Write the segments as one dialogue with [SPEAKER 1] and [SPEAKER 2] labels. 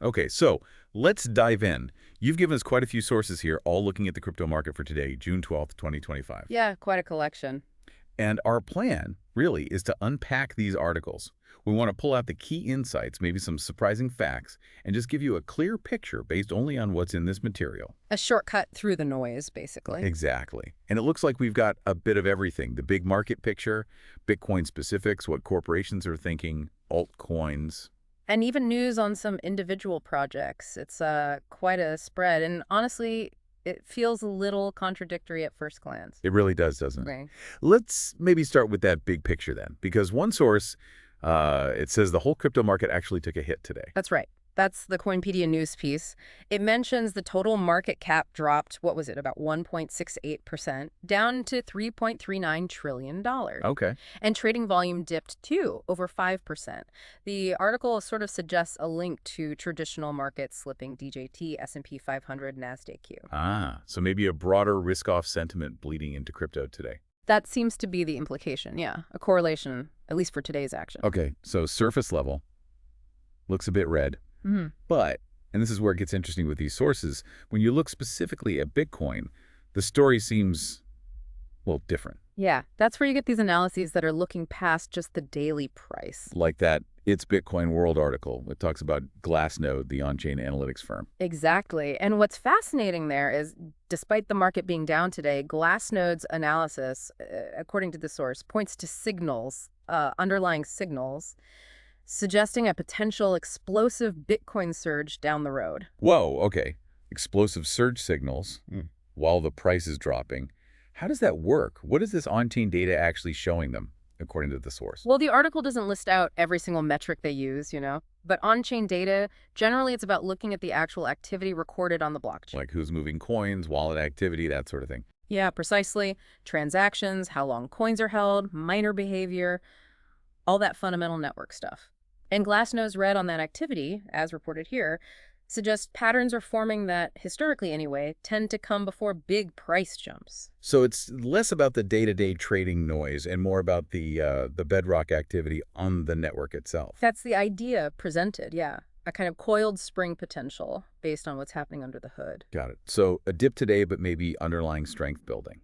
[SPEAKER 1] Okay, so let's dive in. You've given us quite a few sources here, all looking at the crypto market for today, June 12th, 2025.
[SPEAKER 2] Yeah, quite a collection.
[SPEAKER 1] And our plan, really, is to unpack these articles. We want to pull out the key insights, maybe some surprising facts, and just give you a clear picture based only on what's in this material.
[SPEAKER 2] A shortcut through the noise, basically.
[SPEAKER 1] Exactly. And it looks like we've got a bit of everything. The big market picture, Bitcoin specifics, what corporations are thinking, altcoins.
[SPEAKER 2] And even news on some individual projects. It's quite a spread. And honestly, it feels a little contradictory at first glance.
[SPEAKER 1] It really does, doesn't it?
[SPEAKER 2] Right.
[SPEAKER 1] Let's maybe start with that big picture then, because one source, it says the whole crypto market actually took a hit today.
[SPEAKER 2] That's right. That's the Coinpedia news piece. It mentions the total market cap dropped, what was it, about 1.68%, down to $3.39 trillion.
[SPEAKER 1] Okay.
[SPEAKER 2] And trading volume dipped too, over 5%. The article sort of suggests a link to traditional markets slipping DJT, S&P 500, NASDAQ.
[SPEAKER 1] So maybe a broader risk-off sentiment bleeding into crypto today.
[SPEAKER 2] That seems to be the implication, yeah. A correlation, at least for today's action.
[SPEAKER 1] Okay, so surface level looks a bit red. But, and this is where it gets interesting with these sources, when you look specifically at Bitcoin, the story seems, well, different.
[SPEAKER 2] Yeah, that's where you get these analyses that are looking past just the daily price.
[SPEAKER 1] Like that It's Bitcoin World article. It talks about Glassnode, the on-chain analytics firm.
[SPEAKER 2] Exactly. And what's fascinating there is, despite the market being down today, Glassnode's analysis, according to the source, points to signals, underlying signals, suggesting a potential explosive Bitcoin surge down the road.
[SPEAKER 1] Whoa, okay. Explosive surge signals while the price is dropping. How does that work? What is this on-chain data actually showing them, according to the source?
[SPEAKER 2] Well, the article doesn't list out every single metric they use, but on-chain data, generally it's about looking at the actual activity recorded on the blockchain.
[SPEAKER 1] Like who's moving coins, wallet activity, that sort of thing.
[SPEAKER 2] Yeah, precisely. Transactions, how long coins are held, miner behavior, all that fundamental network stuff. And Glassnode's read on that activity, as reported here, suggests patterns are forming that, historically anyway, tend to come before big price jumps.
[SPEAKER 1] So it's less about the day-to-day trading noise and more about the bedrock activity on the network itself.
[SPEAKER 2] That's the idea presented, yeah. A kind of coiled spring potential based on what's happening under the hood.
[SPEAKER 1] Got it. So a dip today, but maybe underlying strength building.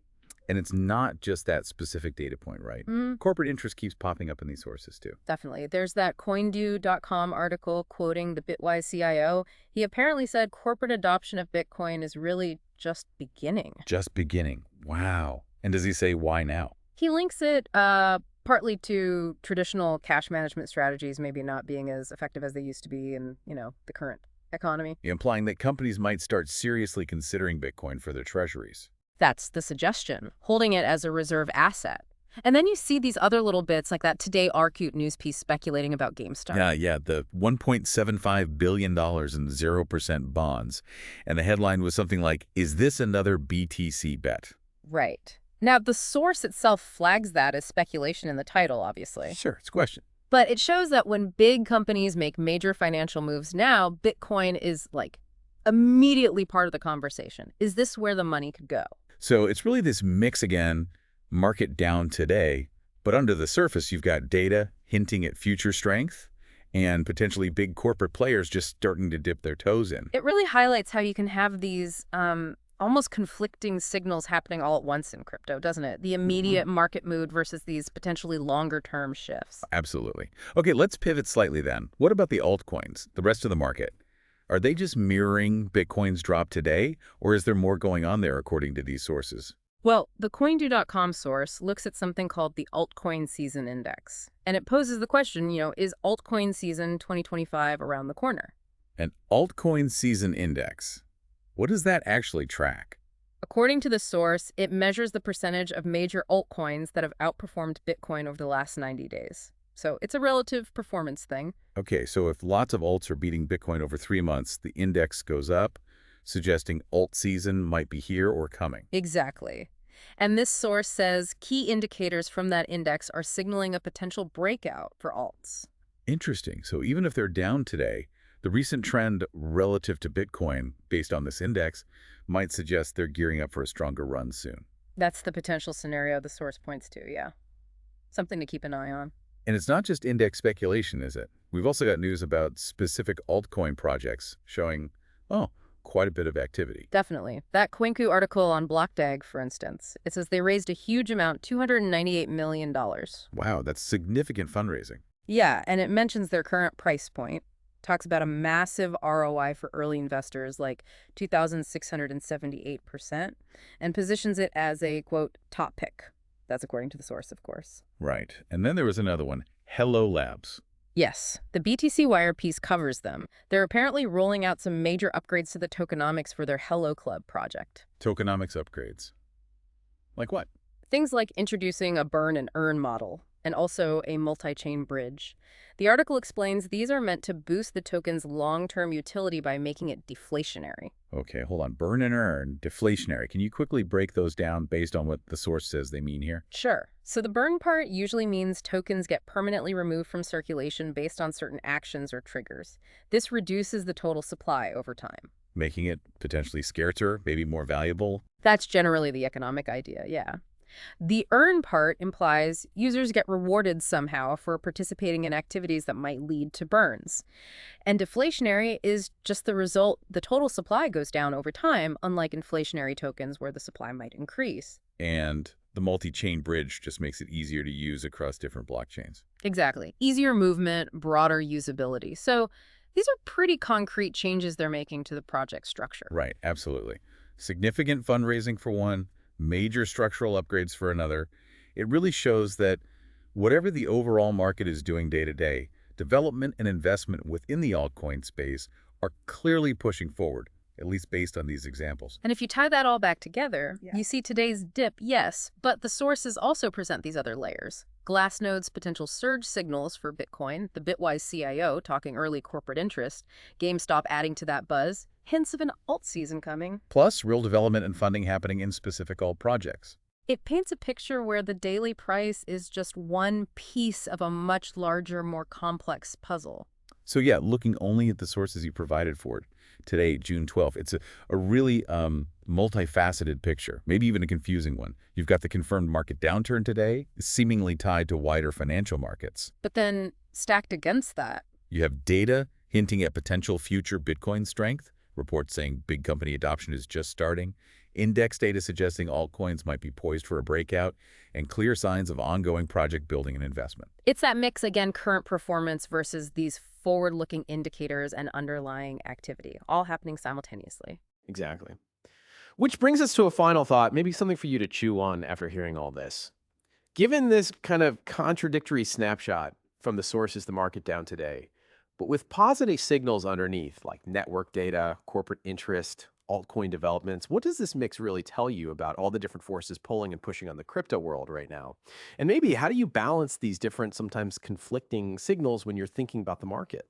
[SPEAKER 1] And it's not just that specific data point, right? Corporate interest keeps popping up in these sources, too.
[SPEAKER 2] Definitely. There's that CoinDo.com article quoting the Bitwise CIO. He apparently said corporate adoption of Bitcoin is really just beginning.
[SPEAKER 1] Just beginning. Wow. And does he say why now?
[SPEAKER 2] He links it partly to traditional cash management strategies maybe not being as effective as they used to be in, the current economy.
[SPEAKER 1] Implying that companies might start seriously considering Bitcoin for their treasuries.
[SPEAKER 2] That's the suggestion, holding it as a reserve asset. And then you see these other little bits like that Today Arcute news piece speculating about GameStop.
[SPEAKER 1] Yeah, the $1.75 billion in 0% bonds. And the headline was something like, "Is this another BTC bet?"
[SPEAKER 2] Right. Now, the source itself flags that as speculation in the title, obviously.
[SPEAKER 1] Sure, it's a question.
[SPEAKER 2] But it shows that when big companies make major financial moves now, Bitcoin is, immediately part of the conversation. Is this where the money could go?
[SPEAKER 1] So it's really this mix again, market down today, but under the surface you've got data hinting at future strength and potentially big corporate players just starting to dip their toes in.
[SPEAKER 2] It really highlights how you can have these almost conflicting signals happening all at once in crypto, doesn't it? The immediate market mood versus these potentially longer-term shifts.
[SPEAKER 1] Absolutely. Okay, let's pivot slightly then. What about the altcoins, the rest of the market? Are they just mirroring Bitcoin's drop today, or is there more going on there according to these sources?
[SPEAKER 2] Well, the CoinDo.com source looks at something called the altcoin season index. And it poses the question, is altcoin season 2025 around the corner?
[SPEAKER 1] An altcoin season index. What does that actually track?
[SPEAKER 2] According to the source, it measures the percentage of major altcoins that have outperformed Bitcoin over the last 90 days. So it's a relative performance thing.
[SPEAKER 1] Okay, so if lots of alts are beating Bitcoin over 3 months, the index goes up, suggesting alt season might be here or coming.
[SPEAKER 2] Exactly. And this source says key indicators from that index are signaling a potential breakout for alts.
[SPEAKER 1] Interesting. So even if they're down today, the recent trend relative to Bitcoin, based on this index, might suggest they're gearing up for a stronger run soon.
[SPEAKER 2] That's the potential scenario the source points to, yeah. Something to keep an eye on.
[SPEAKER 1] And it's not just index speculation, is it? We've also got news about specific altcoin projects showing, oh, quite a bit of activity.
[SPEAKER 2] Definitely. That Coinku article on BlockDAG, for instance, it says they raised a huge amount, $298 million.
[SPEAKER 1] Wow, that's significant fundraising.
[SPEAKER 2] Yeah, and it mentions their current price point, talks about a massive ROI for early investors, like 2,678%, and positions it as a, quote, top pick. That's according to the source, of course.
[SPEAKER 1] Right. And then there was another one, Hello Labs.
[SPEAKER 2] Yes, the BTC Wire piece covers them. They're apparently rolling out some major upgrades to the tokenomics for their Hello Club project.
[SPEAKER 1] Tokenomics upgrades. Like what?
[SPEAKER 2] Things like introducing a burn and earn model, and also a multi-chain bridge. The article explains these are meant to boost the token's long-term utility by making it deflationary.
[SPEAKER 1] Okay, hold on. Burn and earn, deflationary. Can you quickly break those down based on what the source says they mean here?
[SPEAKER 2] Sure. So the burn part usually means tokens get permanently removed from circulation based on certain actions or triggers. This reduces the total supply over time.
[SPEAKER 1] Making it potentially scarcer, maybe more valuable?
[SPEAKER 2] That's generally the economic idea, yeah. The earn part implies users get rewarded somehow for participating in activities that might lead to burns. And deflationary is just the result. The total supply goes down over time, unlike inflationary tokens where the supply might increase.
[SPEAKER 1] And the multi-chain bridge just makes it easier to use across different blockchains.
[SPEAKER 2] Exactly. Easier movement, broader usability. So these are pretty concrete changes they're making to the project structure.
[SPEAKER 1] Right, absolutely. Significant fundraising for one, major structural upgrades for another. It really shows that whatever the overall market is doing day to day, development and investment within the altcoin space are clearly pushing forward, at least based on these examples.
[SPEAKER 2] And if you tie that all back together, you see today's dip, yes, but the sources also present these other layers. Glassnode's potential surge signals for Bitcoin, the Bitwise CIO talking early corporate interest, GameStop adding to that buzz, hints of an alt season coming.
[SPEAKER 1] Plus, real development and funding happening in specific alt projects.
[SPEAKER 2] It paints a picture where the daily price is just one piece of a much larger, more complex puzzle.
[SPEAKER 1] So yeah, looking only at the sources you provided for it today, June 12th, it's a really multifaceted picture, maybe even a confusing one. You've got the confirmed market downturn today, seemingly tied to wider financial markets.
[SPEAKER 2] But then, stacked against that,
[SPEAKER 1] You have data hinting at potential future Bitcoin strength, reports saying big company adoption is just starting, index data suggesting altcoins might be poised for a breakout, and clear signs of ongoing project building and investment.
[SPEAKER 2] it's that mix, again, current performance versus these forward-looking indicators and underlying activity, all happening simultaneously.
[SPEAKER 3] Exactly. Which brings us to a final thought, maybe something for you to chew on after hearing all this. Given this kind of contradictory snapshot from the sources the market down today, but with positive signals underneath, like network data, corporate interest, altcoin developments, what does this mix really tell you about all the different forces pulling and pushing on the crypto world right now? And maybe how do you balance these different, sometimes conflicting signals when you're thinking about the market?